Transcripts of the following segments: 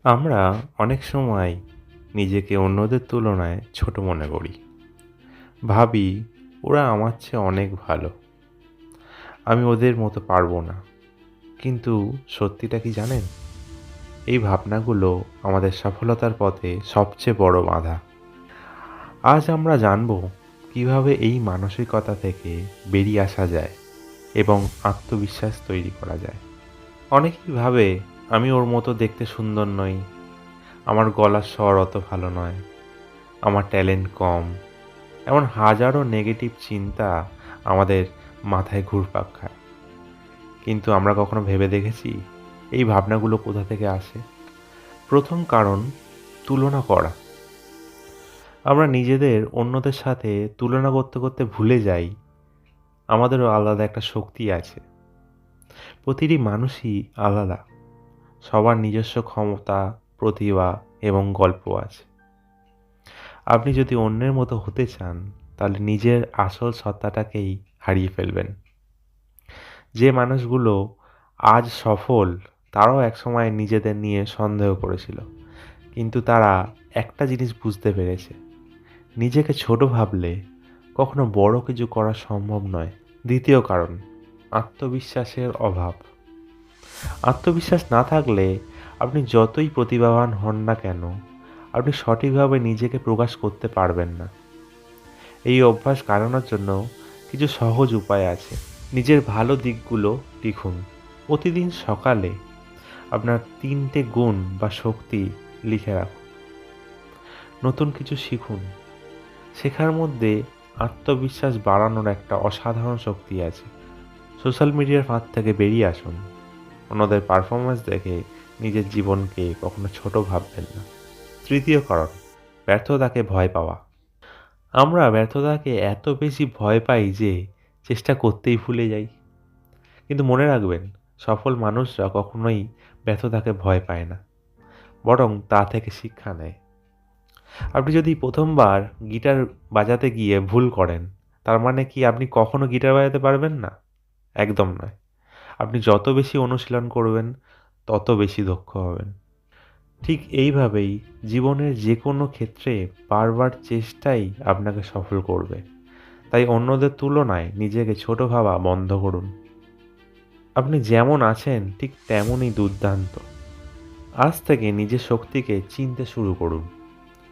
আমরা অনেক সময় নিজেকে অন্যদের তুলনায় ছোট মনে করি। ভাবি, ওরা আমার চেয়ে অনেক ভালো। আমি ওদের মতো পারবো না। কিন্তু সত্যিটা কি জানেন? এই ভাবনাগুলো আমাদের সফলতার পথে সবচেয়ে বড় বাধা। আজ আমরা জানব কিভাবে এই মানসিকতা থেকে বেরিয়ে আসা যায় এবং আত্মবিশ্বাস তৈরি করা যায়। অনেকেই ভাবে আমি ওর মতো দেখতে সুন্দর নই, আমার গলার স্বর অত ভালো নয়, আমার ট্যালেন্ট কম। এমন হাজারো নেগেটিভ চিন্তা আমাদের মাথায় ঘুরপাক খায়। কিন্তু আমরা কখনো ভেবে দেখেছি এই ভাবনাগুলো কোথা থেকে আসে? প্রথম কারণ, তুলনা করা। আমরা নিজেদের অন্যদের সাথে তুলনা করতে করতে ভুলে যাই আমাদেরও আলাদা একটা শক্তি আছে। প্রতিটি মানুষই আলাদা, সবার নিজস্ব ক্ষমতা, প্রতিভা এবং গল্প আছে। আপনি যদি অন্যের মতো হতে চান, তাহলে নিজের আসল সত্তাটাকেই হারিয়ে ফেলবেন। যে মানুষগুলো আজ সফল, তারাও একসময় নিজেদের নিয়ে সন্দেহ করেছিল, কিন্তু তারা একটা জিনিস বুঝতে পেরেছে: নিজেকে ছোট ভাবলে কখনো বড় কিছু করা সম্ভব নয়। দ্বিতীয় কারণ, আত্মবিশ্বাসের অভাব। আত্মবিশ্বাস না থাকলে আপনি যতই প্রতিভাবান হন না কেন, আপনি সঠিকভাবে নিজেকে প্রকাশ করতে পারবেন না। এই অভ্যাস কাটানোর জন্য কিছু সহজ উপায় আছে। নিজের ভালো দিকগুলো লিখুন। প্রতিদিন সকালে আপনার 3টে গুণ বা শক্তি লিখে রাখুন। নতুন কিছু শিখুন। শেখার মধ্যে আত্মবিশ্বাস বাড়ানোর একটা অসাধারণ শক্তি আছে। সোশ্যাল মিডিয়ার ফাঁদ থেকে বেরিয়ে আসুন। অন্যদের পারফরমেন্স দেখে নিজের জীবনকে কখনো ছোট ভাববেন না। তৃতীয় কারণ, ব্যর্থতাকে ভয় পাওয়া। আমরা ব্যর্থতাকে এত বেশি ভয় পাই যে চেষ্টা করতেই ভুলে যাই। কিন্তু মনে রাখবেন, সফল মানুষরা কখনোই ব্যর্থতাকে ভয় পায় না, বরং তা থেকে শিক্ষা নেয়। আপনি যদি প্রথমবার গিটার বাজাতে গিয়ে ভুল করেন, তার মানে কি আপনি কখনো গিটার বাজাতে পারবেন না? একদম নয়। আপনি যত বেশি অনুশীলন করবেন, তত বেশি দক্ষ হবেন। ঠিক এইভাবেই জীবনের যে কোনো ক্ষেত্রে বারবার চেষ্টাই আপনাকে সফল করবে। তাই অন্যদের তুলনায় নিজেকে ছোট ভাবা বন্ধ করুন। আপনি যেমন আছেন ঠিক তেমনই দুর্দান্ত। আজ থেকে নিজের শক্তিকে চিনতে শুরু করুন।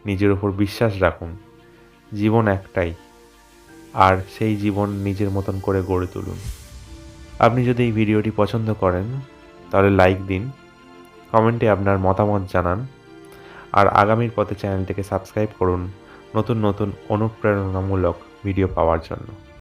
নিজের ওপর বিশ্বাস রাখুন। জীবন একটাই, আর সেই জীবন নিজের মতন করে গড়ে তুলুন। আপনি যদি এই ভিডিওটি পছন্দ করেন, তাহলে লাইক দিন, কমেন্টে আপনার মতামত জানান, আর আগামীর পথে চ্যানেলটিকে সাবস্ক্রাইব করুন নতুন নতুন অনুপ্রেরণামূলক ভিডিও পাওয়ার জন্য।